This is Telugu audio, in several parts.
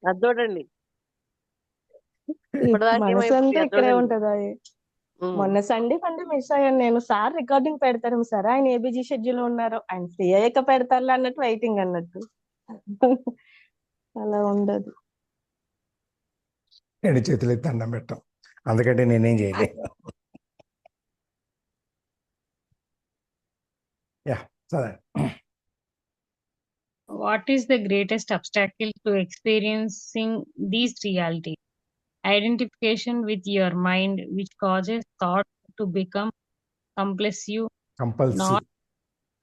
అది చూడండి. ఈ ఇప్పటిదాకా మనసు ఏమైపోయింది అంతా అది ఇక్కడే చూడండి. ఉంటదా? ఉమ్. మొన్న సండే మిస్ అయ్యాను నేను. సార్ రికార్డింగ్ పెడతారు సార్, ఆయన ఏబిజీ షెడ్యూల్ ఉన్నారు, ఆయన ఫ్రీ అయ్యాక పెడతారు అన్నట్టు వెయిటింగ్ అన్నట్టు. అలా ఉండదు. రెండు చేతులు ఎత్తి దండం పెట్టాం, అందుకంటే నేనేం చేయలేను. యా, సరే. What is the greatest obstacle to experiencing these realities? Identification with your mind, which causes thought to become compulsive, compulsive. not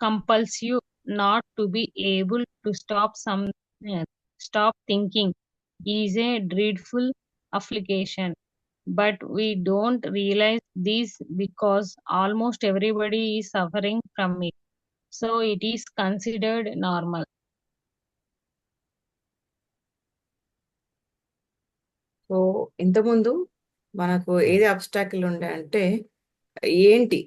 compulsive, not to be able to stop thinking, is a dreadful affliction. But we don't realize this because almost everybody is suffering from it. So it is considered normal. So ఇంతకుముందు మనకు ఏది అబ్స్టాకిల్ ఉండే అంటే ఏంటి,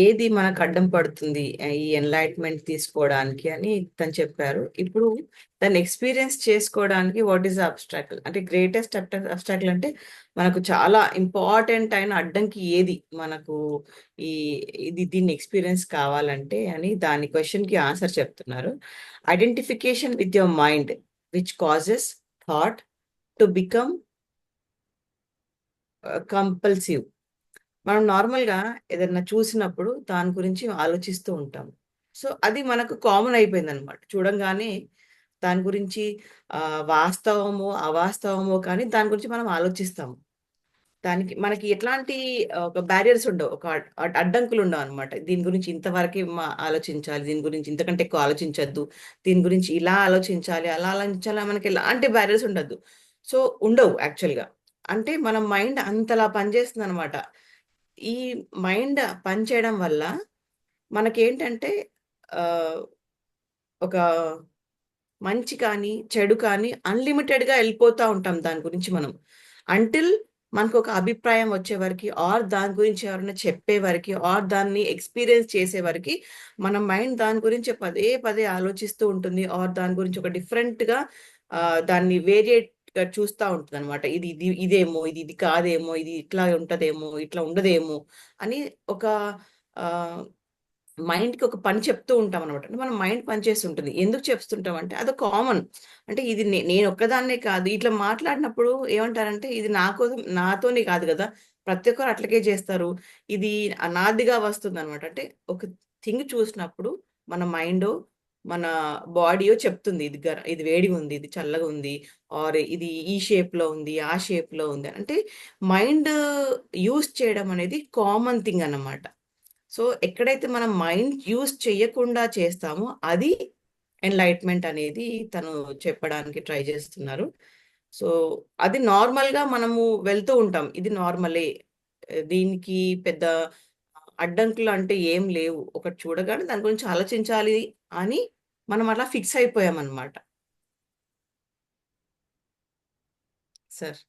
ఏది మనకు అడ్డం పడుతుంది ఈ ఎన్లైట్మెంట్ తీసుకోవడానికి అని తను చెప్పారు. ఇప్పుడు దాన్ని ఎక్స్పీరియన్స్ చేసుకోవడానికి వాట్ ఈస్ అబ్స్టాకిల్ అంటే, గ్రేటెస్ట్ అబ్స్టాకిల్ అంటే మనకు చాలా ఇంపార్టెంట్ అయిన అడ్డంకి ఏది మనకు దీన్ని ఎక్స్పీరియన్స్ కావాలంటే అని దాని క్వశ్చన్కి ఆన్సర్ చెప్తున్నారు. Identification with your mind which causes thought to become compulsive. మనం నార్మల్గా ఏదైనా చూసినప్పుడు దాని గురించి ఆలోచిస్తూ ఉంటాం. సో అది మనకు కామన్ అయిపోయింది అనమాట. చూడంగానే దాని గురించి వాస్తవమో అవాస్తవమో కానీ దాని గురించి మనం ఆలోచిస్తాము. దానికి మనకి ఎట్లాంటి ఒక బ్యారియర్స్ ఉండవు, ఒక అడ్డంకులు ఉండవు అనమాట. దీని గురించి ఇంతవరకే ఆలోచించాలి, దీని గురించి ఇంతకంటే ఎక్కువ ఆలోచించద్దు, దీని గురించి ఇలా ఆలోచించాలి అలా ఆలోచించాలి, మనకి ఎలాంటి బ్యారియర్స్ ఉండద్దు. సో ఉండవు యాక్చువల్గా. అంటే మన మైండ్ అంతలా పనిచేస్తుంది అనమాట. ఈ మైండ్ పనిచేయడం వల్ల మనకేంటంటే ఒక మంచి కానీ చెడు కానీ అన్లిమిటెడ్గా వెళ్ళిపోతూ ఉంటాం దాని గురించి మనం, అంటిల్ మనకు ఒక అభిప్రాయం వచ్చే వరకు, ఆర్ దాని గురించి ఎవరైనా చెప్పే వరకు, ఆర్ దాన్ని ఎక్స్పీరియన్స్ చేసే వరకు మన మైండ్ దాని గురించి పదే పదే ఆలోచిస్తూ ఉంటుంది, ఆర్ దాని గురించి ఒక డిఫరెంట్గా దాన్ని వేరియేట్ చూస్తూ ఉంటుంది అనమాట. ఇది ఇది ఇదేమో, ఇది ఇది కాదేమో, ఇది ఇట్లా ఉంటదేమో, ఇట్లా ఉండదేమో అని ఒక మైండ్కి ఒక పని చెప్తూ ఉంటాం అనమాట. అంటే మన మైండ్ పని చేస్తూ ఉంటుంది. ఎందుకు చెప్తుంటాం అంటే అది కామన్. అంటే ఇది నేను ఒక్కదాన్నే కాదు, ఇట్లా మాట్లాడినప్పుడు ఏమంటారంటే ఇది నా కోసం నాతోనే కాదు కదా, ప్రతి ఒక్కరు అట్లకే చేస్తారు, ఇది అనాదిగా వస్తుంది అనమాట. అంటే ఒక థింగ్ చూసినప్పుడు మన మైండ్ మన బాడీయో చెప్తుంది, ఇది వేడిగా ఉంది, ఇది చల్లగా ఉంది, ఆర్ ఇది ఈ షేప్లో ఉంది, ఆ షేప్లో ఉంది. అంటే మైండ్ యూస్ చేయడం అనేది కామన్ థింగ్ అన్నమాట. సో ఎక్కడైతే మనం మైండ్ యూస్ చేయకుండా చేస్తామో అది ఎన్లైట్మెంట్ అనేది తను చెప్పడానికి ట్రై చేస్తున్నారు. సో అది నార్మల్గా మనము వెళ్తూ ఉంటాం, ఇది నార్మలే, దీనికి పెద్ద అడ్డంకులు అంటే ఏం లేవు, ఒకటి చూడగానే దాని గురించి ఆలోచించాలి అని మనం అలా ఫిక్స్ అయిపోయామన్నమాట. Sir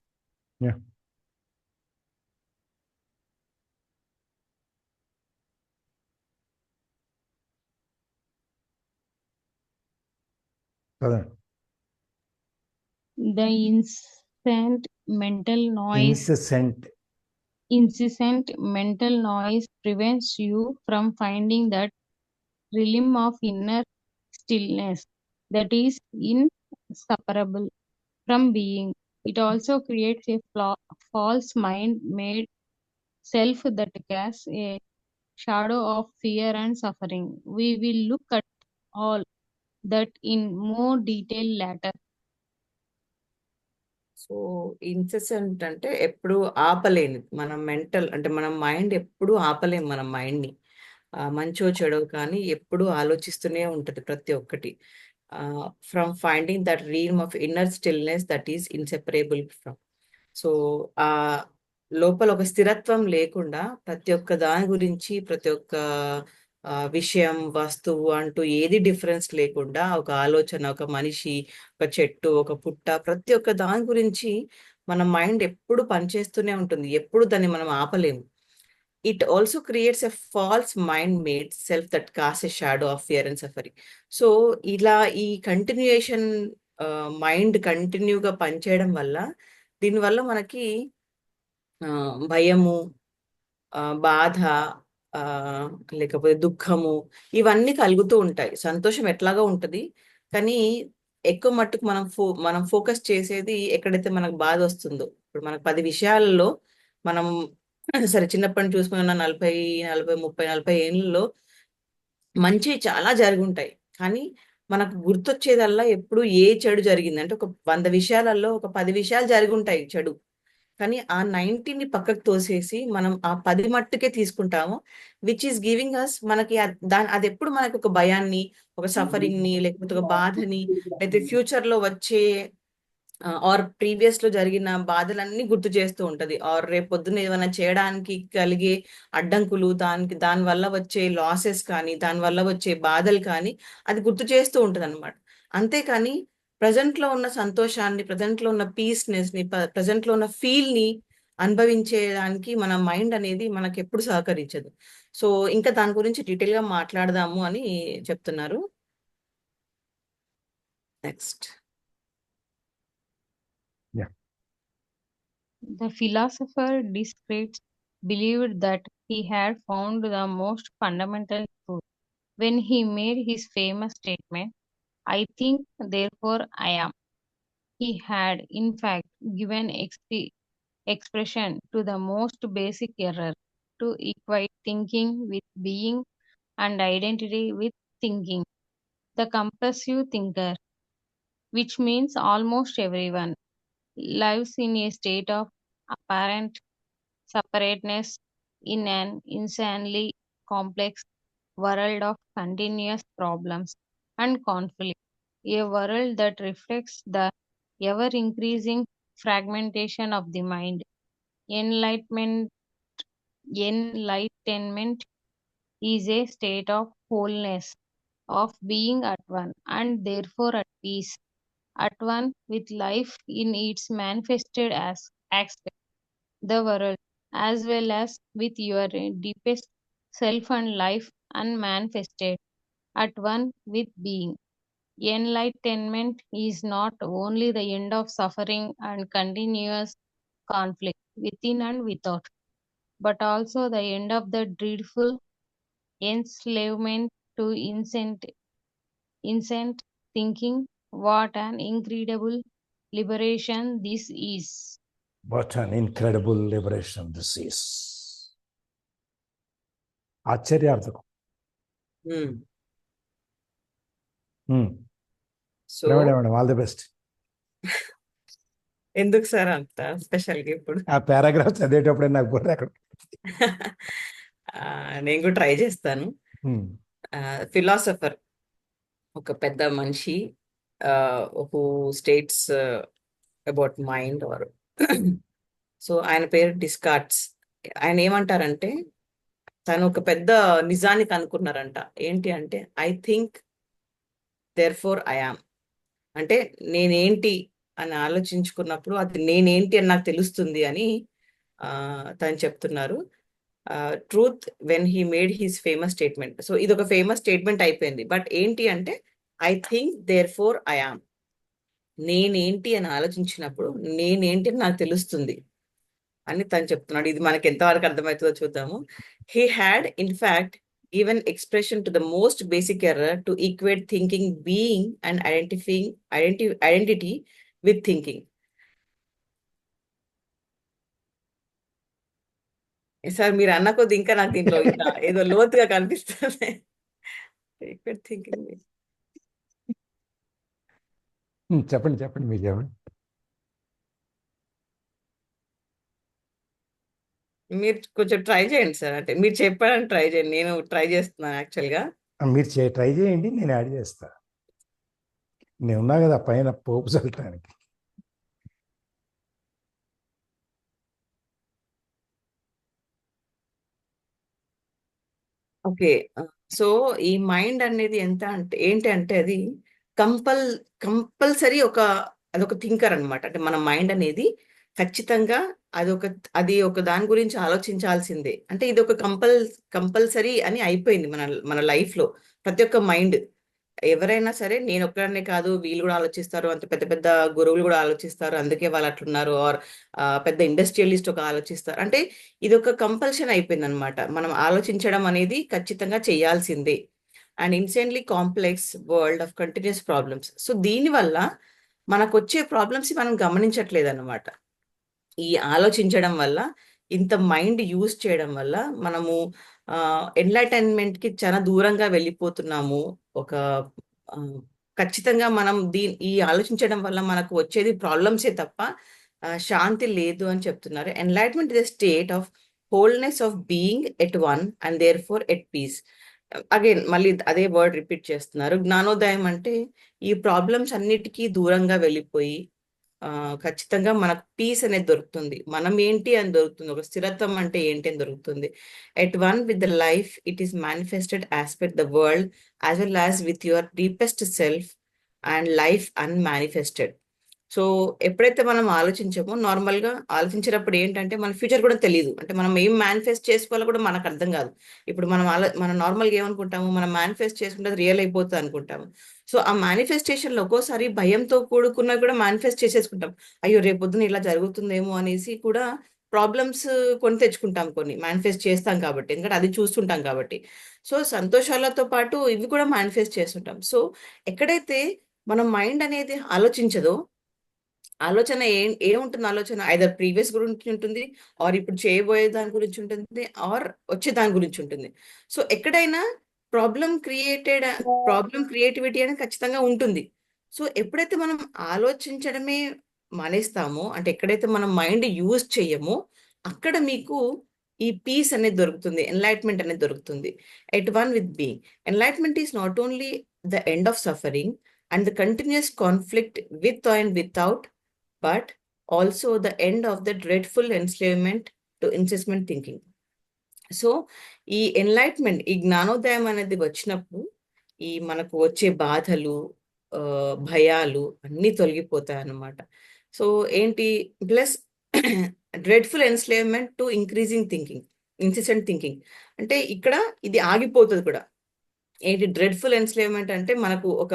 The incessant mental noise prevents you from finding that realm of inner stillness that is inseparable from being. It also creates a false mind-made self that casts a shadow of fear and suffering. We will look at all that in more detail later. So incessant అంటే ఎప్పుడు ఆపలేని, మన మెంటల్ అంటే మన మైండ్ ఎప్పుడు ఆపలేము మన మైండ్ని, మంచో చెడో కానీ ఎప్పుడు ఆలోచిస్తూనే ఉంటుంది ప్రతి ఒక్కటి. From finding that realm of inner stillness that is inseparable from. So ఆ లోపల ఒక స్థిరత్వం లేకుండా ప్రతి ఒక్క దాని గురించి, ప్రతి ఒక్క విషయం, వస్తువు అంటూ ఏది డిఫరెన్స్ లేకుండా ఒక ఆలోచన, ఒక మనిషి, ఒక చెట్టు, ఒక పుట్ట, ప్రతి ఒక్క దాని గురించి మన మైండ్ ఎప్పుడు పనిచేస్తూనే ఉంటుంది, ఎప్పుడు దాన్ని మనం ఆపలేము. It also creates a false mind made self that casts a shadow of fear and suffering. So ఇలా ఈ కంటిన్యూయేషన్ మైండ్ కంటిన్యూగా పనిచేయడం వల్ల దీనివల్ల మనకి భయము, బాధ, ఆ, లేకపోతే దుఃఖము, ఇవన్నీ కలుగుతూ ఉంటాయి. సంతోషం ఎట్లాగా ఉంటది, కానీ ఎక్కువ మట్టుకు మనం ఫోకస్ చేసేది ఎక్కడైతే మనకు బాధ వస్తుందో. ఇప్పుడు మనకు 10 విషయాలలో మనం సరే చిన్నప్పటి నుంచి చూసుకున్న 40, 40, 30, 40 ఏళ్ళలో మంచి చాలా జరిగి ఉంటాయి. కానీ మనకు గుర్తొచ్చేదల్లా ఎప్పుడు ఏ చెడు జరిగింది అంటే, ఒక 100 విషయాలలో ఒక 10 విషయాలు జరిగి ఉంటాయి చెడు. కానీ ఆ 90ని పక్కకు తోసేసి మనం ఆ 10 మట్టుకే తీసుకుంటాము, విచ్ ఈస్ గివింగ్ అస్ మనకి అది ఎప్పుడు మనకు ఒక భయాన్ని, ఒక సఫరింగ్ ని, లేకపోతే ఒక బాధని, అయితే ఫ్యూచర్ లో వచ్చే ఆర్ ప్రీవియస్ లో జరిగిన బాధలన్నీ గుర్తు చేస్తూ ఉంటది. ఆర్ రేపు పొద్దున్న ఏమైనా చేయడానికి కలిగే అడ్డంకులు, దాని వల్ల వచ్చే లాసెస్ కానీ, దాని వల్ల వచ్చే బాధలు కానీ అది గుర్తు చేస్తూ ఉంటది అనమాట. అంతేకాని ప్రజెంట్ లో ఉన్న సంతోషాన్ని, ప్రజెంట్ లో ఉన్న పీస్నెస్ ని, ప్రజెంట్ లో ఉన్న ఫీల్ ని అనుభవించేదానికి మన మైండ్ అనేది మనకి ఎప్పుడు సహకరించదు. సో ఇంకా దాని గురించి డీటెయిల్ గా మాట్లాడదాము అని చెప్తున్నారు. Next. Yeah. The philosopher Descartes believed that he had found the most fundamental truth when he made his famous statement, I think, therefore I am. He had, in fact, given expression to the most basic error, to equate thinking with being and identity with thinking. The compulsive thinker, which means almost everyone, lives in a state of apparent separateness in an insanely complex world of continuous problems and conflict, a world that reflects the ever increasing fragmentation of the mind. Enlightenment, enlightenment is a state of wholeness, of being at one and therefore at peace, at one with life in its manifested as aspect, the world, as well as with your deepest self and life unmanifested, at one with being. Enlightenment is not only the end of suffering and continuous conflict within and without, but also the end of the dreadful enslavement to incessant thinking. What an incredible liberation this is! What an incredible liberation this is. ఆశ్చర్యార్థకం. So all the best. ఎందుకు సార్ అంత స్పెషల్ గా ఇప్పుడు? ఆ పారాగ్రాఫ్ చదివేటప్పుడే నాకు బుర్ర అక్కడ. నేను కూడా ట్రై చేస్తాను. ఫిలాసఫర్, ఒక పెద్ద మనిషి, who states about mind or so ఆయన పేరు డిస్కార్ట్స్. ఆయన ఏమంటారంటే, తను ఒక పెద్ద నిజానికి అనుకున్నారంట. ఏంటి అంటే, I think therefore I am. అంటే నేనేంటి అని ఆలోచించుకున్నప్పుడు అది నేనేంటి అని నాకు తెలుస్తుంది అని తను చెప్తున్నారు. Truth when he made his famous statement. So ఇది ఒక ఫేమస్ స్టేట్మెంట్ అయిపోయింది. బట్ ఏంటి అంటే, I think therefore I am. నేనేంటి అని ఆలోచించినప్పుడు నేనేంటి అని నాకు తెలుస్తుంది అని తను చెప్తున్నాడు. ఇది మనకి ఎంతవరకు అర్థమవుతుందో చూద్దాము. He had in fact given expression to the most basic error, to equate thinking being and identity with thinking. Sir మీరు అన్న కొద్ది ఇంకా నాకు దీంట్లో ఇంకా ఏదో లోతుగా కనిపిస్తుంది. equate thinking. చెప్పండి మీరు చెప్పండి. మీరు కొంచెం ట్రై చేయండి సార్. అంటే మీరు చెప్పడానికి ట్రై చేయండి, నేను ట్రై చేస్తున్నాను యాక్చువల్గా. మీరు ట్రై చేయండి, నేను యాడ్ చేస్తా. నేను ఉన్నా కదా పైన పోపు చల్లటానికి. ఓకే. సో ఈ మైండ్ అనేది ఏంటి అంటే అది కంపల్సరీ అదొక థింకర్ అనమాట. అంటే మన మైండ్ అనేది ఖచ్చితంగా అది ఒక దాని గురించి ఆలోచించాల్సిందే. అంటే ఇది ఒక కంపల్సరీ అని అయిపోయింది మన లైఫ్ లో. ప్రతి ఒక్క మైండ్ ఎవరైనా సరే నేను ఒక్కడనే కాదు, వీళ్ళు కూడా ఆలోచిస్తారు, అంత పెద్ద పెద్ద గురువులు కూడా ఆలోచిస్తారు, అందుకే వాళ్ళు అట్లున్నారు, ఆర్ పెద్ద ఇండస్ట్రియలిస్ట్ ఒక ఆలోచిస్తారు. అంటే ఇది ఒక కంపల్షన్ అయిపోయింది అనమాట. మనం ఆలోచించడం అనేది ఖచ్చితంగా చేయాల్సిందే. And insanely complex world of continuous problems. So దీనివల్ల మనకు వచ్చే ప్రాబ్లమ్స్ మనం గమనించట్లేదు అనమాట. ఈ ఆలోచించడం వల్ల, ఇంత మైండ్ యూజ్ చేయడం వల్ల మనము ఎన్లైటైన్మెంట్ కి చాలా దూరంగా వెళ్ళిపోతున్నాము. ఒక ఆ, ఖచ్చితంగా మనం ఈ ఆలోచించడం వల్ల మనకు వచ్చేది ప్రాబ్లమ్సే తప్ప శాంతి లేదు అని చెప్తున్నారు. Enlightenment is state of wholeness of being at one and therefore at peace. Again మళ్ళీ అదే వర్డ్ రిపీట్ చేస్తున్నారు. జ్ఞానోదయం అంటే ఈ ప్రాబ్లమ్స్ అన్నిటికీ దూరంగా వెళ్ళిపోయి ఖచ్చితంగా మనకు పీస్ అనేది దొరుకుతుంది. మనం ఏంటి అని దొరుకుతుంది, ఒక స్థిరత్వం అంటే ఏంటి అని దొరుకుతుంది. At one with the life it is manifested aspect the world as well as with your deepest self and life unmanifested. So ఎప్పుడైతే మనం ఆలోచించామో, నార్మల్ గా ఆలోచించేటప్పుడు ఏంటంటే మన ఫ్యూచర్ కూడా తెలియదు. అంటే మనం ఏం మేనిఫెస్ట్ చేసుకోవాలో కూడా మనకు అర్థం కాదు. ఇప్పుడు మనం నార్మల్ గా ఏమనుకుంటాము, మనం మేనిఫెస్ట్ చేసుకుంటే అది రియల్ అయిపోతుంది అనుకుంటాము. సో ఆ మేనిఫెస్టేషన్ లో ఒక్కోసారి భయంతో కూడుకున్నవి కూడా మేనిఫెస్ట్ చేసేసుకుంటాం. అయ్యో రేపొద్దున ఇలా జరుగుతుందేమో అనేసి కూడా ప్రాబ్లమ్స్ కొని తెచ్చుకుంటాం, కొన్ని మేనిఫెస్ట్ చేస్తాం కాబట్టి, ఎందుకంటే అది చూస్తుంటాం కాబట్టి. సో సంతోషాలతో పాటు ఇవి కూడా మేనిఫెస్ట్ చేస్తుంటాం. సో ఎక్కడైతే మన మైండ్ అనేది ఆలోచించదో, ఆలోచన ఏముంటుంది, ఆలోచన ఐదర్ ప్రీవియస్ గురించి ఉంటుంది, ఆర్ ఇప్పుడు చేయబోయే దాని గురించి ఉంటుంది, ఆర్ వచ్చే దాని గురించి ఉంటుంది. సో ఎక్కడైనా ప్రాబ్లం క్రియేటివిటీ అనేది ఖచ్చితంగా ఉంటుంది. సో ఎప్పుడైతే మనం ఆలోచించడమే మానేస్తామో, అంటే ఎక్కడైతే మనం మైండ్ యూజ్ చెయ్యమో, అక్కడ మీకు ఈ పీస్ అనేది దొరుకుతుంది, ఎన్లైట్మెంట్ అనేది దొరుకుతుంది. At one with being. Enlightenment is not only the end of suffering and the continuous conflict with and without, but also the end of the dreadful enslavement to incessant thinking. So ఈ ఎన్లైట్మెంట్, ఈ జ్ఞానోదయం అనేది వచ్చినప్పుడు ఈ మనకు వచ్చే బాధలు, భయాలు అన్నీ తొలగిపోతాయి అన్నమాట. సో ఏంటి, plus dreadful enslavement to increasing thinking, incessant thinking. అంటే ఇక్కడ ఇది ఆగిపోతుంది కూడా. ఏంటి డ్రెడ్ఫుల్ ఎన్స్లేవ్మెంట్ అంటే మనకు ఒక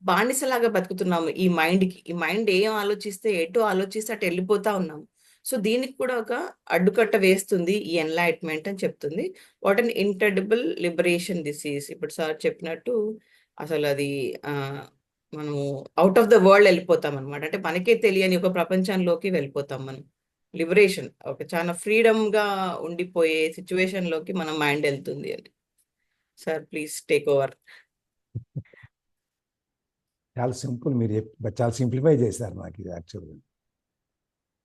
బానిసలాగా బతుకుతున్నాము ఈ మైండ్కి. ఈ మైండ్ ఏం ఆలోచిస్తే, ఎటు ఆలోచిస్తే అటు వెళ్ళిపోతా ఉన్నాము. సో దీనికి కూడా ఒక అడ్డుకట్ట వేస్తుంది ఈ ఎన్లైట్మెంట్ అని చెప్తుంది. What an incredible liberation this is. ఇప్పుడు సార్ చెప్పినట్టు అసలు అది మనము అవుట్ ఆఫ్ ద వరల్డ్ వెళ్ళిపోతాం అనమాట. అంటే మనకే తెలియని ఒక ప్రపంచంలోకి వెళ్ళిపోతాం మనం. లిబరేషన్, ఒక చాలా ఫ్రీడమ్ గా ఉండిపోయే సిచ్యువేషన్ లోకి మన మైండ్ వెళ్తుంది అని. Sir please take over. చాలా సింపుల్, మీరు చాలా సింప్లిఫై చేశారు నాకు ఇది యాక్చువల్గా.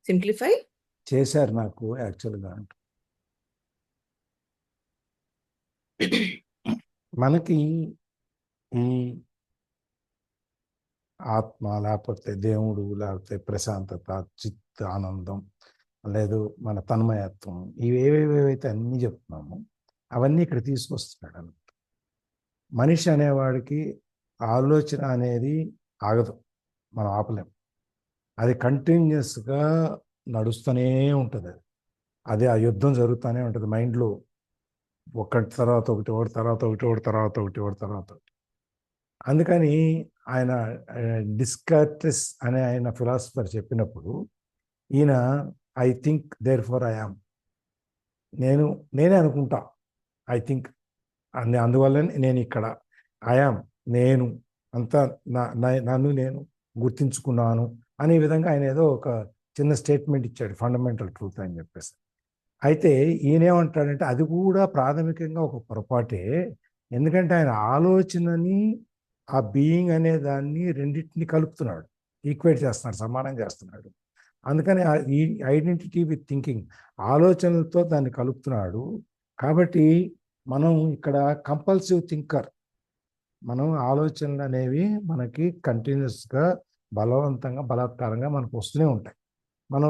సింప్లిఫై చేశారు నాకు యాక్చువల్గా. మనకి ఈ ఆత్మ, లేకపోతే దేవుడు, లేకపోతే ప్రశాంతత, చిత్ ఆనందం, లేదు మన తన్మయత్వం, ఇవి ఏవేవైతే అన్నీ చెప్తున్నామో అవన్నీ ఇక్కడ తీసుకొస్తున్నాడు అన్నమాట. మనిషి అనేవాడికి ఆలోచన అనేది ఆగదు, మనం ఆపలేం. అది కంటిన్యూస్గా నడుస్తూనే ఉంటుంది. అది ఆ యుద్ధం జరుగుతూనే ఉంటుంది మైండ్లో, ఒకటి తర్వాత ఒకటి, ఒకటి తర్వాత ఒకటి, ఒకటి తర్వాత ఒకటి, ఒకటి తర్వాత ఒకటి. అందుకని ఆయన డిస్కార్టెస్ అనే ఆయన ఫిలాసఫర్ చెప్పినప్పుడు ఈయన I think therefore I am, నేనే అనుకుంటా, ఐ థింక్ అందువల్లనే నేను ఇక్కడ, ఐయామ్ నేను అంతా నన్ను నేను గుర్తించుకున్నాను అనే విధంగా ఆయన ఏదో ఒక చిన్న స్టేట్మెంట్ ఇచ్చాడు, ఫండమెంటల్ ట్రూత్ అని చెప్పేసి. అయితే ఈయనేమంటాడంటే అది కూడా ప్రాథమికంగా ఒక పొరపాటే. ఎందుకంటే ఆయన ఆలోచనని, ఆ బీయింగ్ అనే దాన్ని రెండింటిని కలుపుతున్నాడు, ఈక్వేట్ చేస్తున్నాడు, సమానం చేస్తున్నాడు. అందుకని ఈ ఐడెంటిటీ విత్ థింకింగ్, ఆలోచనలతో దాన్ని కలుపుతున్నాడు. కాబట్టి మనం ఇక్కడ కంపల్సివ్ థింకర్, మనం ఆలోచనలు అనేవి మనకి కంటిన్యూస్గా బలవంతంగా బలాత్కారంగా మనకు వస్తూనే ఉంటాయి. మనం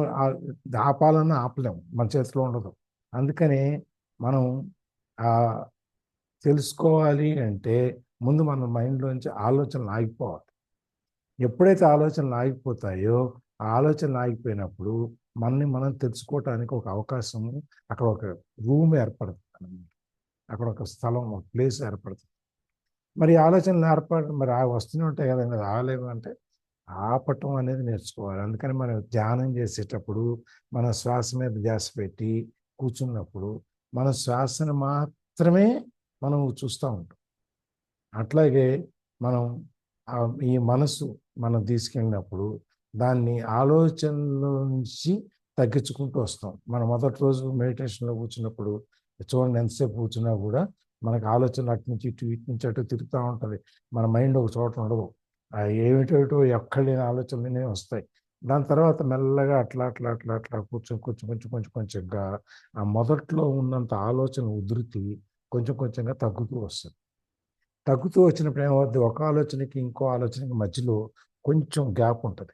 ఆపాలన్నా ఆపలేము, మన చేతిలో ఉండదు. అందుకని మనం తెలుసుకోవాలి అంటే ముందు మన మైండ్లోంచి ఆలోచనలు ఆగిపోవాలి. ఎప్పుడైతే ఆలోచనలు ఆగిపోతాయో, ఆ ఆలోచనలు ఆగిపోయినప్పుడు మనం తెలుసుకోవటానికి ఒక అవకాశము, అక్కడ ఒక రూమ్ ఏర్పడుతుంది, అక్కడ ఒక స్థలం, ఒక ప్లేస్ ఏర్పడుతుంది. మరి ఆలోచనలు మరి వస్తూనే ఉంటాయి కదండి, అది ఆగలేము అంటే ఆపటం అనేది నేర్చుకోవాలి. అందుకని మనం ధ్యానం చేసేటప్పుడు మన శ్వాస మీద ధ్యాస పెట్టి కూర్చున్నప్పుడు మన శ్వాసను మాత్రమే మనం చూస్తూ ఉంటాం. అట్లాగే మనం ఈ మనసు మనం తీసుకెళ్ళినప్పుడు దాన్ని ఆలోచనల నుంచి తగ్గించుకుంటూ వస్తాం. మనం మొదటి రోజు మెడిటేషన్లో కూర్చున్నప్పుడు చూడండి, ఎంతసేపు కూర్చున్నా కూడా మనకు ఆలోచనలు అటు నుంచి ఇటు, ఇటు నుంచి అటు తిరుగుతూ ఉంటుంది. మన మైండ్ ఒక చోట ఉండదు. ఏమిటో ఎక్కడలేని ఆలోచనలనే వస్తాయి. దాని తర్వాత మెల్లగా అట్లా అట్లా అట్లా అట్లా కొంచెంగా ఆ మొదట్లో ఉన్నంత ఆలోచన ఉధృతి కొంచెంగా తగ్గుతూ వస్తుంది. తగ్గుతూ వచ్చినప్పుడు ఏమవుద్ది, ఒక ఆలోచనకి ఇంకో ఆలోచనకి మధ్యలో కొంచెం గ్యాప్ ఉంటుంది.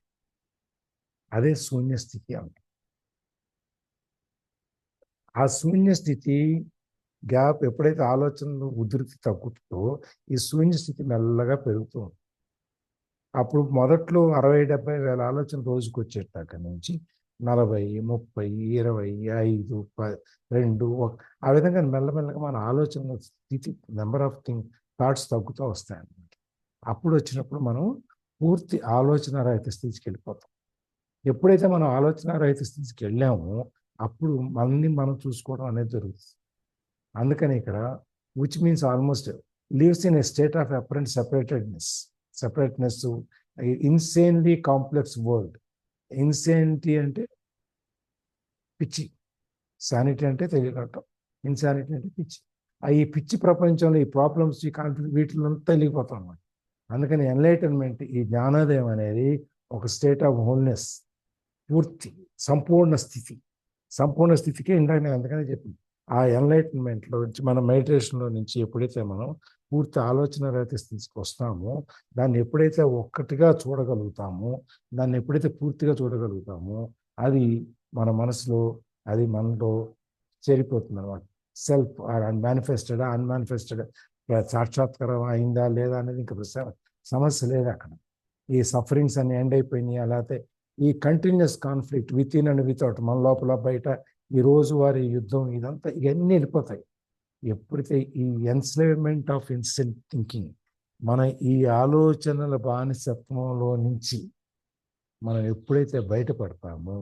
అదే శూన్య స్థితి అంట. ఆ శూన్య స్థితి గ్యాప్ ఎప్పుడైతే ఆలోచనలు ఉధృతి తగ్గుతుందో ఈ శూన్య స్థితి మెల్లగా పెరుగుతుంది. అప్పుడు మొదట్లో 60-70 వేల ఆలోచన రోజుకి వచ్చేటాక నుంచి 40, 30, 20, 5, 2 ఆ విధంగా మెల్లమెల్లగా మన ఆలోచన స్థితి నెంబర్ ఆఫ్ థాట్స్ తగ్గుతూ వస్తాయన్నమాట. అప్పుడు వచ్చినప్పుడు మనం పూర్తి ఆలోచన రహిత స్థితికి వెళ్ళిపోతాం. ఎప్పుడైతే మనం ఆలోచన రహిత స్థితికి వెళ్ళామో అప్పుడు మనం చూసుకోవడం అనేది జరుగుతుంది. అందుకని ఇక్కడ which means almost lives in a state of apparent separateness, insanely complex world. Insanity అంటే పిచ్చి, శానిటీ అంటే తెలియకట్టం, ఇన్సానిటీ అంటే పిచ్చి. ఈ పిచ్చి ప్రపంచంలో ఈ ప్రాబ్లమ్స్, ఈ కాన్ఫ్లిక్ట్ వీటిలో తెలియపోతాం అన్నమాట. అందుకని ఎన్లైటన్మెంట్, ఈ జ్ఞానోదయం అనేది ఒక స్టేట్ ఆఫ్ హోల్నెస్, పూర్తి సంపూర్ణ స్థితికి ఇందాక నేను అందుకనే చెప్పింది. ఆ ఎన్లైటన్మెంట్లో నుంచి మన మెడిటేషన్లో నుంచి ఎప్పుడైతే మనం పూర్తి ఆలోచన రహిత స్థితికి వస్తామో, దాన్ని ఎప్పుడైతే ఒక్కటిగా చూడగలుగుతామో, దాన్ని ఎప్పుడైతే పూర్తిగా చూడగలుగుతామో అది మన మనసులో, అది మనలో చేరిపోతుంది అనమాట. సెల్ఫ్ అన్మానిఫెస్టెడ్ సాక్షాత్కారం అయిందా లేదా అనేది ఇంకా సమస్య లేదు అక్కడ. ఈ సఫరింగ్స్ అన్ని ఎండ్ అయిపోయినాయి. అలాగే ఈ continuous conflict with in and without, మన లోపల బయట ఈ రోజువారీ యుద్ధం, ఇదంతా ఇవన్నీ వెళ్ళిపోతాయి ఎప్పుడైతే ఈ ఎన్స్లేవ్మెంట్ ఆఫ్ ఇన్స్టెంట్ థింకింగ్, మన ఈ ఆలోచనల బానిసత్వంలో నుంచి మనం ఎప్పుడైతే బయటపడతామో,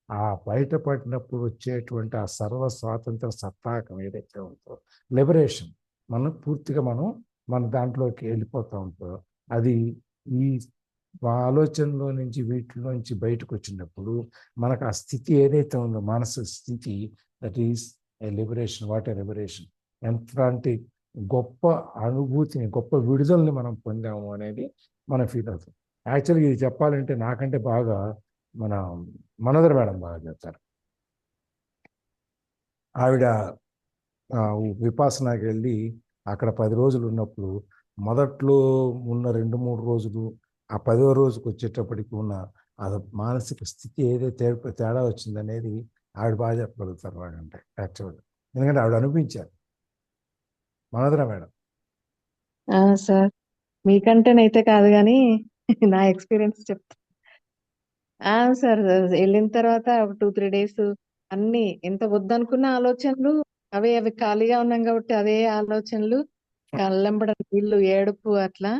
ఆ బయటపడినప్పుడు వచ్చేటువంటి ఆ సర్వ స్వాతంత్ర సత్తాకం ఏదైతే ఉందో, లిబరేషన్, పూర్తిగా మన దాంట్లోకి వెళ్ళిపోతూ ఉంటుందో, అది ఈ ఆలోచనలో నుంచి వీటిలో నుంచి బయటకు వచ్చినప్పుడు మనకు ఆ స్థితి ఏదైతే ఉందో, మానసిక స్థితి, that is a liberation. What a liberation! ఎంతటి గొప్ప అనుభూతిని, గొప్ప విడుదలని మనం పొందాము అనేది మనం ఫీల్ అవుతుంది. యాక్చువల్గా ఇది చెప్పాలంటే నాకంటే బాగా మనోదర మేడం బాగా చెప్తారు. ఆవిడ విపాసనాకి వెళ్ళి అక్కడ 10 రోజులు ఉన్నప్పుడు మొదట్లో ఉన్న 2-3 రోజులు, ఆ 10వ రోజుకి వచ్చేటప్పటికి ఉన్న ఆ మానసిక స్థితి ఏదైతే తేడా వచ్చిందనేది ఆవిడ బాగా చెప్పగలుగుతారు అంటే యాక్చువల్గా. ఎందుకంటే ఆవిడ అనిపించారు. మనోదర మేడం. సార్ మీకంటేనైతే కాదు కానీ నా ఎక్స్పీరియన్స్ చెప్తా. సార్ వెళ్ళిన తర్వాత 2-3 డేస్ అన్ని ఎంత వద్దనుకున్న ఆలోచనలు అవి ఖాళీగా ఉన్నాం కాబట్టి అదే ఆలోచనలు, కళ్ళెంబడ నీళ్ళు, ఏడుపు, అట్లా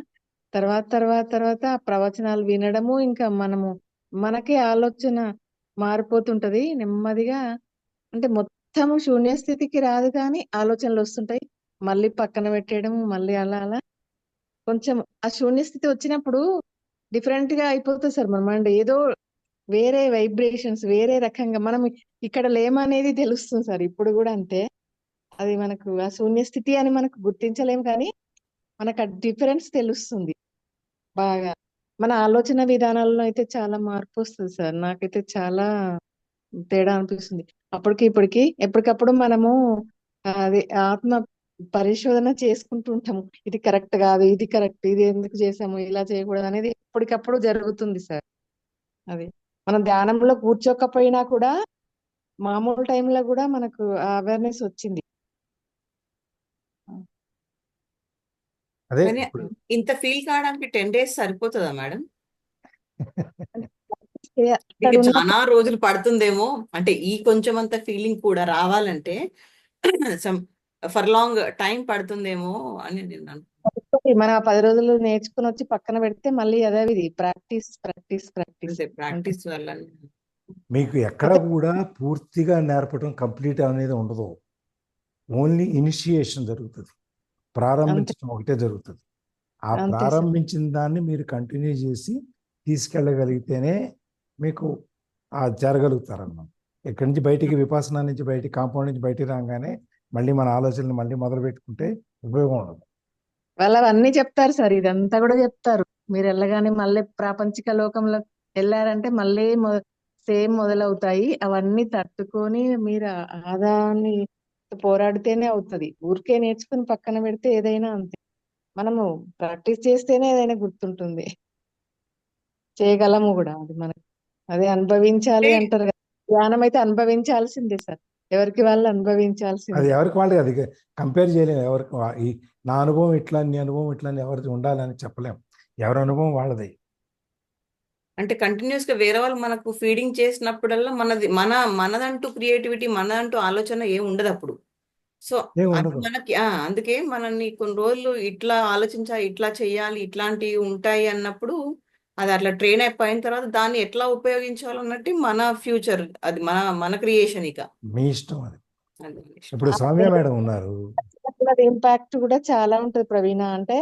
తర్వాత ప్రవచనాలు వినడము, ఇంకా మనకే ఆలోచన మారిపోతుంటది నెమ్మదిగా. అంటే మొత్తము శూన్య స్థితికి రాదు కానీ ఆలోచనలు వస్తుంటాయి, మళ్ళీ పక్కన పెట్టేయడం, మళ్ళీ అలా అలా కొంచెం ఆ శూన్య స్థితి వచ్చినప్పుడు డిఫరెంట్ గా అయిపోతుంది సార్ మన మైండ్. ఏదో వేరే వైబ్రేషన్స్, వేరే రకంగా మనం ఇక్కడ లేమనేది తెలుస్తుంది సార్. ఇప్పుడు కూడా అంతే. అది మనకు ఆ శూన్య స్థితి అని మనకు గుర్తించలేం కానీ మనకు ఆ డిఫరెన్స్ తెలుస్తుంది బాగా. మన ఆలోచన విధానాల్లో అయితే చాలా మార్పు వస్తుంది సార్. నాకైతే చాలా తేడా అనిపిస్తుంది అప్పటికి ఇప్పటికి. ఎప్పటికప్పుడు మనము అది ఆత్మ పరిశోధన చేసుకుంటూ ఉంటాము. ఇది కరెక్ట్ కాదు, ఇది కరెక్ట్, ఇది ఎందుకు చేసాము, ఇలా చేయకూడదు అనేది ఎప్పటికప్పుడు జరుగుతుంది సార్. అది మనం ధ్యానంలో కూర్చోకపోయినా కూడా మామూలు టైంలో కూడా మనకు అవేర్నెస్ వచ్చింది. అదే కానీ ఇంత ఫీల్ కావడానికి 10 days సరిపోతుందా మేడం? అక్కడ ఉన్న చాలా రోజులు పడుతుందేమో, అంటే ఈ కొంచెం అంత ఫీలింగ్ కూడా రావాలంటే ఫర్ లాంగ్ టైం పడుతుందేమో అని నేను మనం ఆ 10 రోజులు నేర్చుకుని వచ్చి పక్కన పెడితే మళ్ళీ అదే ఇది ప్రాక్టీస్ ప్రాక్టీస్ ప్రాక్టీస్ అంతే అంటే ప్రాక్టీస్ వల్ల మీకు ఎక్కడ అయితే కూడా పూర్తిగా నేర్పడం కంప్లీట్ అనేది ఉండదు. ఓన్లీ ఇనిషియేషన్ జరుగుతుంది, అంతే ప్రారంభించడం ఒకటే జరుగుతుంది. ఆ అంతే సార్. ప్రారంభించిన దాన్ని మీరు కంటిన్యూ చేసి తీసుకెళ్ళగలిగితేనే మీకు జరగలుగుతారన్నమాట. ఇక్కడి నుంచి బయటికి విపాసన నుంచి బయటికి కాంపౌండ్ నుంచి బయటికి రాగానే మళ్ళీ మన ఆలోచనలు మళ్ళీ మొదలు పెట్టుకుంటే ఉపయోగం ఉండదు. వాళ్ళు అవన్నీ చెప్తారు సార్, ఇదంతా కూడా చెప్తారు. మీరు వెళ్ళగానే మళ్ళీ ప్రాపంచిక లోకంలో వెళ్ళారంటే మళ్ళీ సేమ్ మొదలవుతాయి. అవన్నీ తట్టుకొని మీరు ఆదాన్ని పోరాడితేనే అవుతుంది. ఊరికే నేర్చుకుని పక్కన పెడితే ఏదైనా అంతే. మనము ప్రాక్టీస్ చేస్తేనే ఏదైనా గుర్తుంటుంది, చేయగలము కూడా. అది మనకి అదే అనుభవించాలి అంటే అంటారు కదా, ధ్యానం అయితే అనుభవించాల్సిందే సార్. ఎవరికి వాళ్ళు అది అనుభవించాల్సిందే. ఎవరికి వాళ్ళు అది కంపేర్ చేయలేము. ఎవరికి నా అనుభవం ఇట్లా నీ అనుభవం ఇట్లా ఎవరికి ఉండాలని చెప్పలేము. ఎవరి అనుభవం వాళ్ళది. అంటే కంటిన్యూస్ గా వేరే వాళ్ళు మనకు ఫీడింగ్ చేసినప్పుడల్లా మనదంటూ క్రియేటివిటీ, మనదంటూ ఆలోచన ఏం ఉండదు అప్పుడు. సో ఏం అది ఉండదు. మనకి అందుకే మనల్ని కొన్ని రోజులు ఇట్లా ఆలోచించాలి, ఇట్లా చేయాలి, ఇట్లాంటివి ఉంటాయి అన్నప్పుడు అది అట్లా ట్రైన్ అయిపోయిన తర్వాత దాన్ని ఎట్లా ఉపయోగించాలన్నట్టు మన ఫ్యూచర్, అది మన మన క్రియేషన్ ఇక. మీ ఇష్టం అది. అది మన ఇష్టం. ఇప్పుడు సౌమ్య మేడం ఉన్నారు. ఇంపాక్ట్ కూడా చాలా ఉంటది ప్రవీణ. అంటే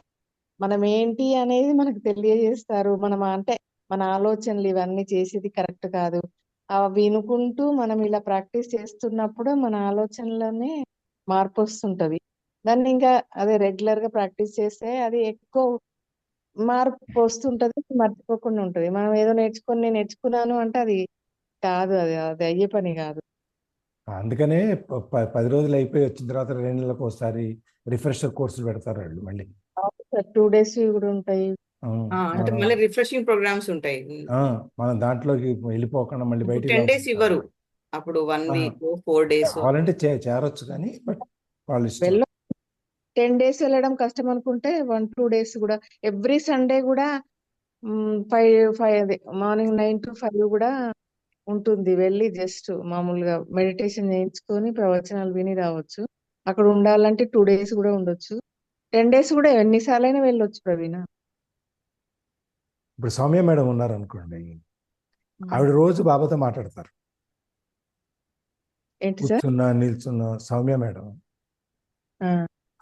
మనం ఏంటి అనేది మనకు తెలియజేస్తారు. మనం అంటే మన ఆలోచనలు ఇవన్నీ చేసేది కరెక్ట్ కాదు. అవి వినుకుంటూ మనం ఇలా ప్రాక్టీస్ చేస్తున్నప్పుడు మన ఆలోచనలోనే మార్పు వస్తుంటది. దాన్ని ఇంకా అదే రెగ్యులర్ గా ప్రాక్టీస్ చేస్తే అది ఎక్కువ మార్పు వస్తుంటది, మర్చిపోకుండా ఉంటది. మనం ఏదో నేర్చుకొని నేను నేర్చుకున్నాను అంటే అది కాదు, అది అది అయ్యే పని కాదు. అందుకనే 10 రోజులు అయిపోయి వచ్చిన తర్వాత 2 నెలలకు ఒకసారి రిఫ్రెషర్ కోర్సులు పెడతారు వాళ్ళు మళ్ళీ. 2 days కూడా ఉంటాయి. అంటే మనం మళ్ళీ రిఫ్రెషింగ్ ప్రోగ్రామ్స్ ఉంటాయి. మనం దాంట్లోకి వెళ్ళిపోకుండా మళ్ళీ ఇప్పుడు బయటికి 10 days రాకుండా ఇవ్వరు, అప్పుడు 1 ఆ, week 4 days. కావాలంటే చేరొచ్చు కానీ బట్ వాళ్ళ ఇష్టం. వెళ్ళ 10 days వెళ్ళడం కష్టం అనుకుంటే 1-2 days కూడా ఎవ్రీ సండే కూడా 5 అదే మార్నింగ్ 9 to 5 కూడా ఉంటుంది. వెళ్ళి జస్ట్ మామూలుగా మెడిటేషన్ చేయించుకొని ప్రవచనాలు విని రావచ్చు. అక్కడ ఉండాలంటే 2 days కూడా ఉండొచ్చు. 10 days కూడా ఎన్నిసార్లైనా వెళ్ళొచ్చు ప్రవీణ. ఇప్పుడు సౌమ్య మేడం ఉన్నారు అనుకోండి, ఆవిడ రోజు బాబాతో మాట్లాడతారు. ఏంటి సార్? కూర్చున్నా నిల్చున్నా సౌమ్య మేడం ఆ,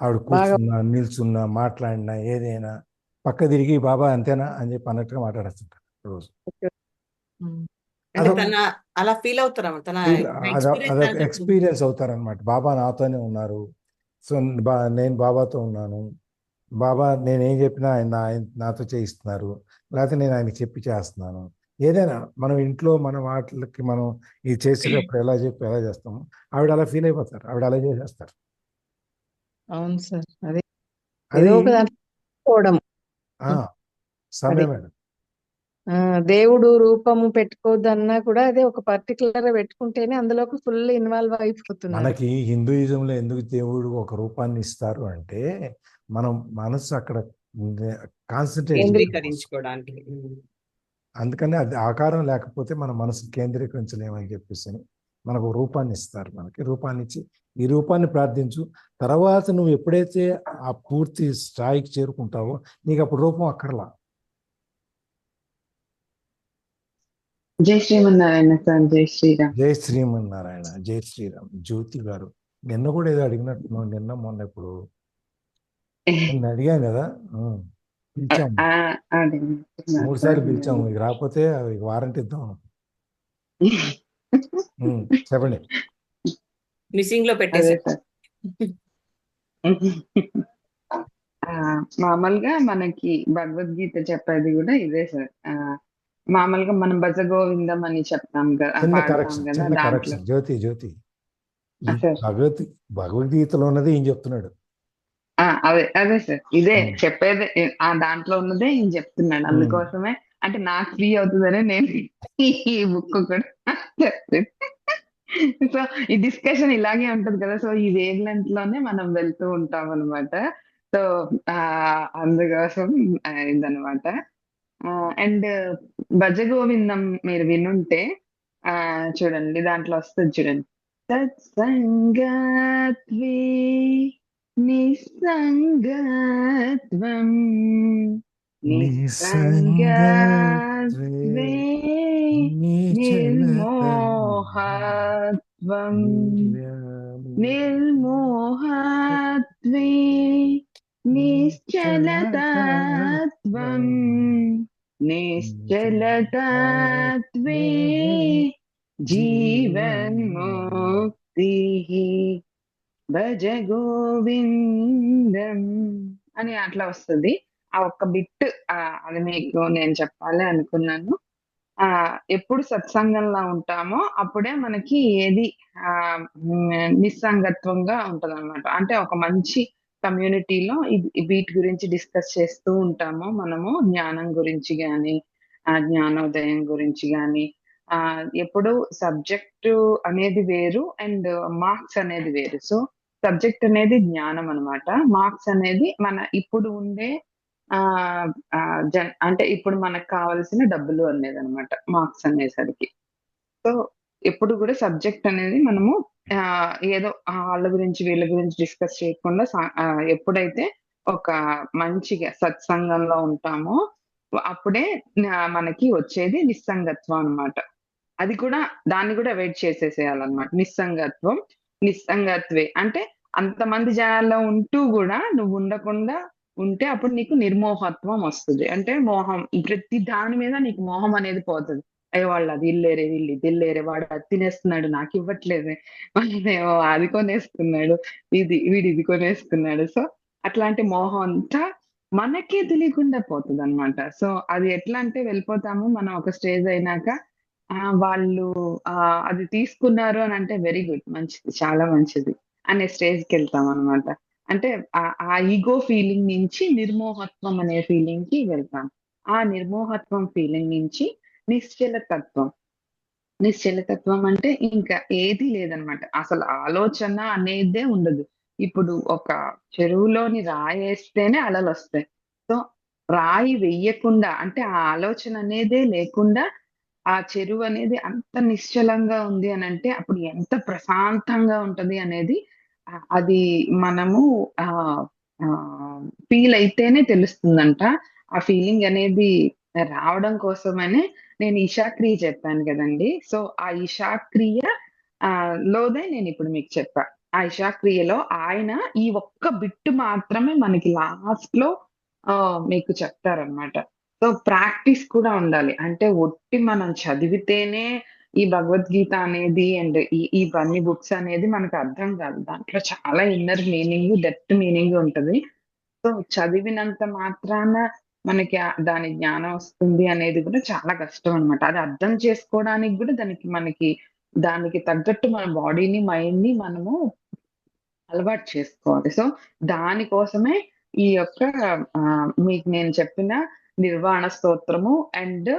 ఆవిడ బాగా కూర్చున్నా నిల్చున్నా మాట్లాడినా ఏదైనా పక్క తిరిగి బాబా అంతేనా అని చెప్పి అన్నట్టుగా మాట్లాడేస్తుంటారు రోజు. ఉమ్. అంటే అదొక తన అలా ఫీల్ అవుతారా, తన ఎక్స్పీరియన్స్ అదొక ఎక్స్పీరియన్స్ అవుతారనమాట. బాబా నాతోనే ఉన్నారు, సో నేను బాబాతో ఉన్నాను, బాబా నేనేం చెప్పినా నాతో చేయిస్తున్నారు, లేకపోతే నేను ఆయనకి చెప్పి చేస్తున్నాను. ఏదైనా మనం ఇంట్లో మన వాటికి మనం ఇది చేసేటప్పుడు ఎలా చెప్పి ఎలా చేస్తాము, ఆవిడ అలా ఫీల్ అయిపోతారు, ఆవిడ అలా చేసేస్తారు. అవును సార్, అదే అది ఏదో ఒక దాంట్లో పోవడం. సౌమ్య అది మేడం. దేవుడు రూపము పెట్టుకోవద్దన్నా కూడా అదే ఒక పర్టికులర్ గా పెట్టుకుంటేనే అందులోకి ఫుల్ ఇన్వాల్వ్ అయిపోతున్నారు. మనకి హిందూయిజంలో ఎందుకు దేవుడు ఒక రూపాన్ని ఇస్తారు అంటే మనం మనసు అక్కడ కాన్సన్ట్రేట్ కేంద్రీకరించుకోవడానికి. అందుకని అది ఆకారం లేకపోతే మన మనసు కేంద్రీకరించలేమని చెప్పేసి మనకు రూపాన్ని ఇస్తారు. మనకి రూపాన్ని ఇచ్చి ఈ రూపాన్ని ప్రార్థించు, తర్వాత నువ్వు ఎప్పుడైతే ఆ పూర్తి స్థాయికి చేరుకుంటావో నీకు అప్పుడు రూపం అక్కర్లా. జై శ్రీమన్నారాయణ సార్. జై శ్రీరామ్. జై శ్రీమన్నారాయణ. జై శ్రీరామ్. జ్యోతి గారు నిన్న కూడా ఏదో అడిగినట్టున్నావు, నిన్న మొన్న ఇప్పుడు నిన్న అడిగాను కదా, పిలిచాము 3 సార్లు పిలిచాము, ఇక రాకపోతే వారంటీ ఇద్దాం. చెప్పండి. మిస్సింగ్ లో అదే పెట్టేసారు. సార్. మామూలుగా మనకి భగవద్గీత చెప్పేది కూడా ఇదే సార్. మామూలుగా మనం భజ గోవిందం అని చెప్తాం కదా, చిన్న పాడతాం కరెక్షన్, కదా చిన్న దాంట్లో. కరెక్షన్. జ్యోతి సార్ భగవద్గీతలో ఉన్నది ఏం చెప్తున్నాడు. అదే సార్, ఇదే ఉమ్. చెప్పేది. దాంట్లో ఉన్నదే ఈయన చెప్తున్నాడు. అందుకోసమే అంటే నాకు ఫ్రీ అవుతుందనే నేను ఈ బుక్ కూడా చెప్తాను. సో ఈ డిస్కషన్ ఇలాగే ఉంటది కదా. సో ఈ వేవ్ లెంత్ లోనే మనం వెళ్తూ ఉంటాం అనమాట. సో అందుకోసం ఇదనమాట. అండ్ భజ గోవిందం మీరు వినుంటే చూడండి, దాంట్లో వస్తుంది చూడండి. సత్సంగాత్వే నిస్సంగత్వం నిస్సంగత్వే నిర్మోహత్వం నిర్మోహత్వే నిశ్చలతత్వం నిశ్చలతత్వే జీవన్ముక్తి భజ గోవిందం అని అట్లా వస్తుంది. ఆ ఒక్క బిట్ అది మీకు నేను చెప్పాలి అనుకున్నాను. ఎప్పుడు సత్సంగంలో ఉంటామో అప్పుడే మనకి ఏది నిస్సంగత్వంగా ఉంటదన్నమాట. అంటే ఒక మంచి కమ్యూనిటీలో వీటి గురించి డిస్కస్ చేస్తూ ఉంటాము మనము. జ్ఞానం గురించి గాని, జ్ఞానోదయం గురించి గాని, ఎప్పుడు సబ్జెక్టు అనేది వేరు అండ్ మార్క్స్ అనేది వేరు. సో సబ్జెక్ట్ అనేది జ్ఞానం అన్నమాట. మార్క్స్ అనేది మన ఇప్పుడు ఉండే అంటే ఇప్పుడు మనకు కావాల్సిన డబ్బులు అనేదన్నమాట మార్క్స్ అనేసరికి. సో ఎప్పుడు కూడా సబ్జెక్ట్ అనేది మనము ఏదో వాళ్ళ గురించి వీళ్ళ గురించి డిస్కస్ చేయకుండా ఎప్పుడైతే ఒక మంచిగా సత్సంగంలో ఉంటామో అప్పుడే మనకి వచ్చేది నిస్సంగత్వం అన్నమాట. అది కూడా దాన్ని కూడా అవాయిడ్ చేసేసేయాలన్నమాట. నిస్సంగత్వే అంటే అంతమంది జనాల్లో ఉంటూ కూడా నువ్వు ఉండకుండా ఉంటే అప్పుడు నీకు నిర్మోహత్వం వస్తుంది. అంటే మోహం, ప్రతి దాని మీద నీకు మోహం అనేది పోతది. అయ్యో వాళ్ళు అది ఇల్లేరే, వీళ్ళు ఇది ఇల్లేరే, వాడు అది తినేస్తున్నాడు నాకు ఇవ్వట్లేదే, వాడేమో అది కొనేసుకున్నాడు, వీడు ఇది కొనేసుకున్నాడు. సో అట్లాంటి మోహం అంతా మనకే తెలియకుండా పోతదన్నమాట. సో అది ఎట్లా అంటే వెళ్ళిపోతాము మనం ఒక స్టేజ్ అయినాక. వాళ్ళు అది తీసుకున్నారు అని అంటే వెరీ గుడ్, మంచిది, చాలా మంచిది అనే స్టేజ్‌కెళ్తామనమాట. అంటే ఆ ఈగో ఫీలింగ్ నుంచి నిర్మోహత్వం అనే ఫీలింగ్‌కి వెళ్తాం. ఆ నిర్మోహత్వం ఫీలింగ్ నుంచి నిశ్చలతత్వం. నిశ్చలతత్వం అంటే ఇంకా ఏది లేదనమాట. అసలు ఆలోచన అనేదే ఉండదు. ఇప్పుడు ఒక చెరువులోని రాయేస్తేనే అలలొస్తాయి. సో రాయి వెయ్యకుండా అంటే ఆ ఆలోచన అనేదే లేకుండా ఆ చెరువనేది అంత నిశ్చలంగా ఉంది అనంటే అప్పుడు ఎంత ప్రశాంతంగా ఉంటది అనేది అది మనము ఆహ్, ఫీల్ అయితేనే తెలుస్తుందంట. ఆ ఫీలింగ్ అనేది రావడం కోసమనే నేను ఇషాక్రియ చెప్పాను గదండీ! సో, ఆ ఇషాక్రియ లోదే నేనిప్పుడు మీకు చెప్పా. ఆ ఇషాక్రియలో ఆయన ఈ ఒక్క బిట్ మాత్రమే మనకి లాస్ట్‌లో మీకు చెప్తారనమాట. సో, ప్రాక్టీస్ కూడా ఉండాలి. అంటే ఒట్టి మనం చదివితేనే ఈ భగవద్గీత అనేది అండ్ ఇవన్నీ బుక్స్ అనేది మనకు అర్థం కాదు. దాంట్లో చాలా ఇన్నర్ మీనింగ్, డెప్త్ మీనింగ్ ఉంటది. సో, చదివినంత మాత్రాన మనకి దాని జ్ఞానం వస్తుంది అనేది కూడా చాలా కష్టం అన్నమాట. అది అర్థం చేసుకోవడానికి కూడా దానికి తగ్గట్టు మన బాడీని, మైండ్‌ని మనము అలవాటు చేసుకోవాలి. సో, దానికోసమే ఈ యొక్క మీకు నేను చెప్పిన నిర్వాణ స్తోత్రము అండ్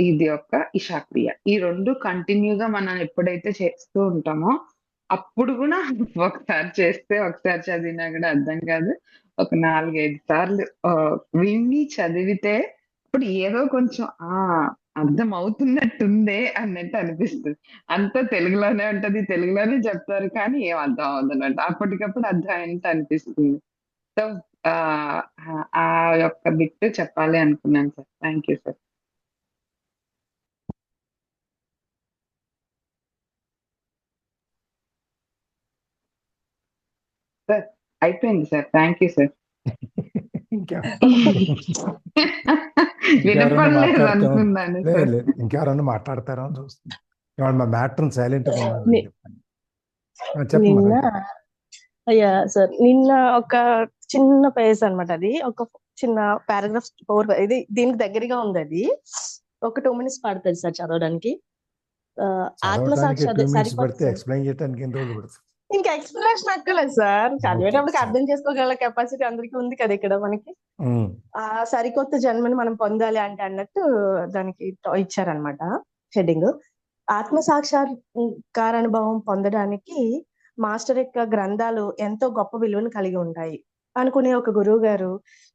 ఇది యొక్క ఇషాక్రియ. ఈ 2 కంటిన్యూ‌గా మనం ఎప్పుడైతే చేస్తూ ఉంటామో, అప్పుడు గూడా ఒకసారి చేస్తే, ఒకసారి చదివినా గూడా అర్థం కాదు. ఒక 4, 5 సార్లు విని చదివితే అప్పుడు ఏదో కొంచెం అర్థమవుతున్నట్టుందే అన్నట్టు అనిపిస్తది. అంతా తెలుగులోనే ఉంటది. తెలుగులోనే చెప్తారు. కానీ ఏం అర్థం అవ్వదన్నమాట. అప్పటికప్పుడు అర్థం అయినట్టు అనిపిస్తుంది. సో, ఆహ్, ఆ యొక్క బిట్ చెప్పాలి అనుకున్నాను sir. Thank you sir. Sir అయిపోయింది సార్. Thank you sir. ఇంకెవరన్నా వినపడలేదు మాట్లాడతాం అనుకున్నాను లేదు సార్. లేదు ఇంకెవరన్నా మాట్లాడతారో అని చూస్తుంది. ఇవాళ మా మ్యాట్రన్ సైలెంట్‌గా ఉన్నారని ని- చెప్పండి. చెప్పండి నిన్న మేడం. అయ్యా సార్ నిన్న ఒక చిన్న పేజ్ అన్నమాట. అది ఒక చిన్న పారాగ్రాఫ్ 4 ఇది దీనికి దగ్గరగా ఉంది. అది ఒక 2 మినిట్స్ పడుతుంది సార్ చదవడానికి. చదవడానికి ఆత్మసాక్షి 2 మినిట్స్ సరిపోతుంది పడితే సార్. ఎక్స్ప్లెయిన్ చేయడానికి ఎన్ని రోజులు పడుతుంది? ఇంకా ఎక్స్ప్లెనేషన్ అక్కర్లేదు సార్. ఓకే చదివేటప్పటికి సరే. అర్థం చేసుకోగల కెపాసిటీ అందరికీ ఉంది కదా ఇక్కడ మనకి. సరికొత్త జన్మని మనం పొందాలి అంటే అన్నట్టు దానికి ఇచ్చారనమాట హెడ్డింగ్. ఆత్మ సాక్షాత్కారానుభవం పొందడానికి మాస్టర్ యొక్క గ్రంథాలు ఎంతో గొప్ప విలువను కలిగి ఉంటాయి అనుకునే ఒక గురువు గారు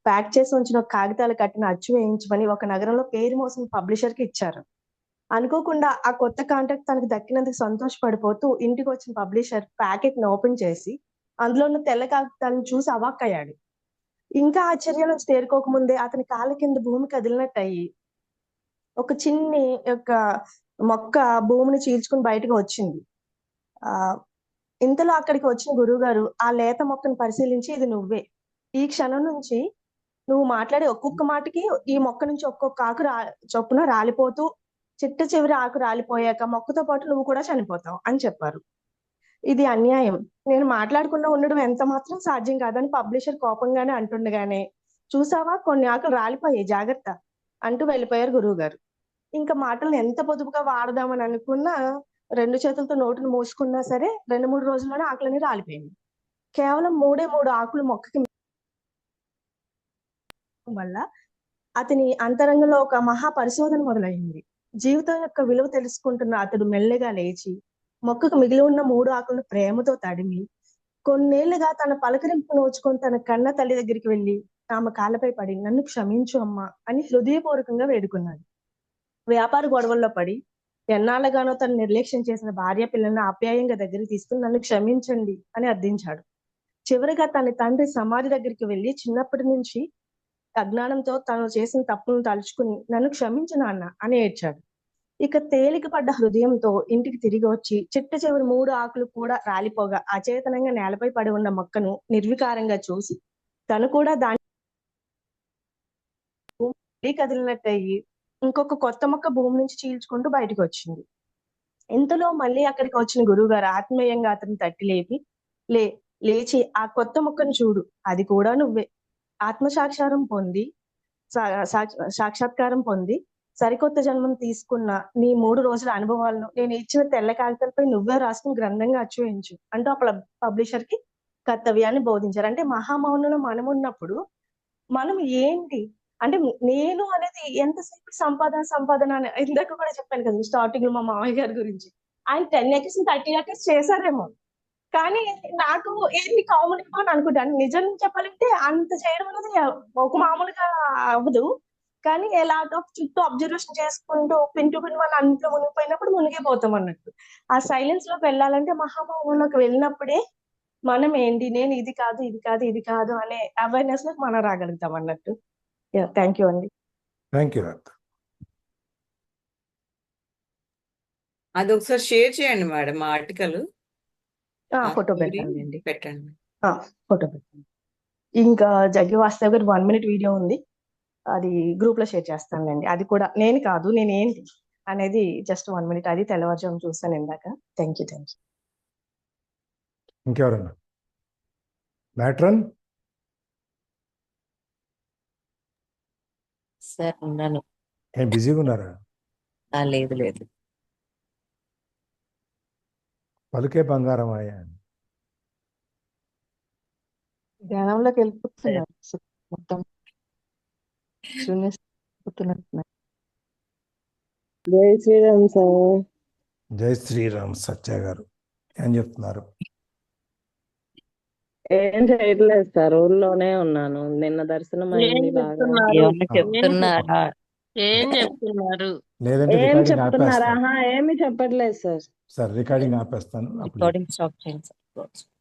ప్యాక్ చేసి ఉంచిన కాగితాలు కట్టిన అచ్చు వేయించమని ఒక నగరంలో పేరు మోసిన పబ్లిషర్ కి ఇచ్చారు. అనుకోకుండా ఆ కొత్త కాంటాక్ట్ తనకు దక్కినందుకు సంతోషపడిపోతూ ఇంటికి వచ్చిన పబ్లిషర్ ప్యాకెట్ ని ఓపెన్ చేసి అందులో ఉన్న తెల్ల కాగితాలను చూసి అవాక్కయ్యాడు. ఇంకా ఆశ్చర్యం నుంచి తేరుకోకముందే అతని కాళ్ళ కింద భూమి కదిలినట్టు అయ్యి ఒక చిన్ని యొక్క మొక్క భూమిని చీల్చుకుని బయటకు వచ్చింది. ఆ ఇంతలో అక్కడికి వచ్చిన గురువు గారు ఆ లేత మొక్కను పరిశీలించి, ఇది నువ్వే. ఈ క్షణం నుంచి నువ్వు మాట్లాడే ఒక్కొక్క మాటకి ఈ మొక్క నుంచి ఒక్కొక్క ఆకు చొప్పున రాలిపోతూ చిట్ట చివరి ఆకు రాలిపోయాక మొక్కతో పాటు నువ్వు కూడా చనిపోతావు అని చెప్పారు. ఇది అన్యాయం, నేను మాట్లాడకుండా ఉండడం ఎంత మాత్రం సాధ్యం కాదని పబ్లిషర్ కోపంగానే అంటుండగానే, చూసావా కొన్ని ఆకులు రాలిపోయాయి జాగ్రత్త అంటూ వెళ్ళిపోయారు గురువు గారు. ఇంకా మాటలను ఎంత పొదుపుగా వాడదామని అనుకున్నా 2 చేతులతో నోటిని మూసుకున్నా సరే 2-3 రోజుల్లోనే ఆకులన్నీ రాలిపోయింది. కేవలం 3 ఆకులు మొక్కకి వల్ల అతని అంతరంగంలో ఒక మహా పరిశోధన మొదలైంది. జీవితం యొక్క విలువ తెలుసుకుంటున్న అతడు మెల్లగా లేచి మొక్కకు మిగిలి ఉన్న 3 ఆకులను ప్రేమతో తడిమి కొన్నేళ్లుగా తన పలకరింపు నోచుకొని తన కన్న తల్లి దగ్గరికి వెళ్ళి ఆమె కాళ్ళపై పడి, నన్ను క్షమించు అమ్మా అని హృదయపూర్వకంగా వేడుకున్నాడు. వ్యాపార గొడవల్లో పడి ఎన్నాళ్ళగానో తను నిర్లక్ష్యం చేసిన భార్య పిల్లల్ని ఆప్యాయంగా దగ్గరికి తీసుకుని నన్ను క్షమించండి అని అర్థించాడు. చివరిగా తన తండ్రి సమాధి దగ్గరికి వెళ్ళి చిన్నప్పటి నుంచి అజ్ఞానంతో తను చేసిన తప్పులను తలుచుకుని నన్ను క్షమించు నాన్న అని ఏడ్చాడు. ఇక తేలిక పడ్డ హృదయంతో ఇంటికి తిరిగి వచ్చి చిట్ట చివరి 3 ఆకులు కూడా రాలిపోగా అచేతనంగా నేలపై పడి ఉన్న మొక్కను నిర్వికారంగా చూసి తను కూడా దాన్ని కదిలినట్టయి ఇంకొక కొత్త మొక్క భూమి నుంచి చీల్చుకుంటూ బయటకు వచ్చింది. ఇంతలో మళ్ళీ అక్కడికి వచ్చిన గురువు గారు ఆత్మీయంగా అతన్ని తట్టి లేపి, లేచి ఆ కొత్త మొక్కను చూడు, అది కూడా నువ్వే. ఆత్మసాక్షారం పొంది సాక్షాత్కారం పొంది సరికొత్త జన్మను తీసుకున్న నీ 3 రోజుల అనుభవాలను నేను ఇచ్చిన తెల్ల కాగితాలపై నువ్వే రాసుకుని గ్రంథంగా అచ్చువేయించు అంటూ ఆ పబ్లిషర్ కి కర్తవ్యాన్ని బోధించారు. అంటే మహామౌనంలో మనం ఉన్నప్పుడు మనం ఏంటి అంటే నేను అనేది ఎంతసేపు సంపాదన అని ఇందాక కూడా చెప్పాను కదా స్టార్టింగ్ లో మా మామయ్య గారి గురించి. ఆయన 10 acres 30 acres చేశారేమో, కానీ నాకు ఏంటి కామన్ అని అనుకుంటాను. నిజం చెప్పాలంటే అంత చేయడం అనేది ఒక మామూలుగా అవ్వదు, కానీ ఎలాగో చుట్టూ అబ్జర్వేషన్ చేసుకుంటూ పిన్ మన అంట్లో మునిగిపోయినప్పుడు మునిగిపోతాం అన్నట్టు. ఆ సైలెన్స్ లోకి వెళ్ళాలంటే మహామౌనంలోకి వెళ్ళినప్పుడే మనం ఏంటి, నేను ఇది కాదు ఇది కాదు అనే అవేర్నెస్ లోకి మనం రాగలుగుతాం అన్నట్టు. థ్యాంక్ యూ అండి. Thank you Radha. అది ఒకసారి షేర్ చేయండి మేడం ఆ ఆర్టికల్. ఫోటో పెట్టండి. పెట్టండి. ఫోటో పెట్టండి. ఇంకా జగ్గి వాస్తవ్ గారు 1 minute వీడియో ఉంది, అది గ్రూప్ లో షేర్ చేస్తానులేండి. అది కూడా నేను కాదు, నేను ఏంటి అనేది జస్ట్ 1 minute, అది తెల్లవారుజాము చూస్తాను ఇందాక. Thank you. ఇంకెవరన్నా మ్యాట్రన్? సార్ ఉన్నాను. ఏం బిజీగా ఉన్నారా? లేదు. పలుకే బంగారం అయ్యా. ధ్యానంలోకి వెళ్ళిపోతున్నారు మొత్తం శూన్యస్తున్నారు. జై శ్రీరామ్ సార్. జై శ్రీరామ్. సత్య గారు ఏం చెప్తున్నారు? ఏం చేయట్లేదు సార్, ఊర్లోనే ఉన్నాను. నిన్న దర్శనం అయింది బాగా. చెప్తున్నారా? ఏం చెప్తున్నారు? లేదంటే ఏం రికార్డింగ్ చెప్తున్నారా? ఆపేస్తాను. ఏమి చెప్పట్లేదు సార్. సార్ రికార్డింగ్ ఆపేస్తాను. రికార్డింగ్ స్టాప్ చేయండి సార్.